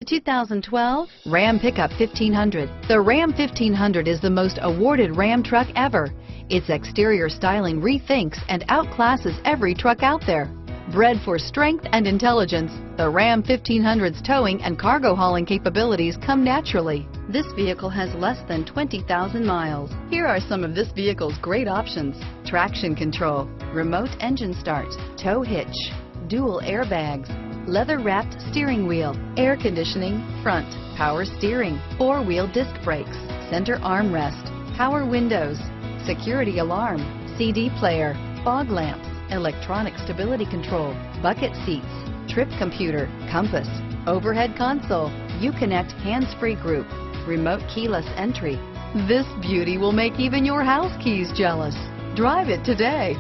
2012 Ram Pickup 1500. The Ram 1500 is the most awarded Ram truck ever. Its exterior styling rethinks and outclasses every truck out there. Bred for strength and intelligence, the Ram 1500's towing and cargo hauling capabilities come naturally. This vehicle has less than 20,000 miles. Here are some of this vehicle's great options: traction control, remote engine start, tow hitch, dual airbags, leather-wrapped steering wheel, air conditioning, front, power steering, four-wheel disc brakes, center armrest, power windows, security alarm, CD player, fog lamps, electronic stability control, bucket seats, trip computer, compass, overhead console, Uconnect hands-free group, remote keyless entry. This beauty will make even your house keys jealous. Drive it today.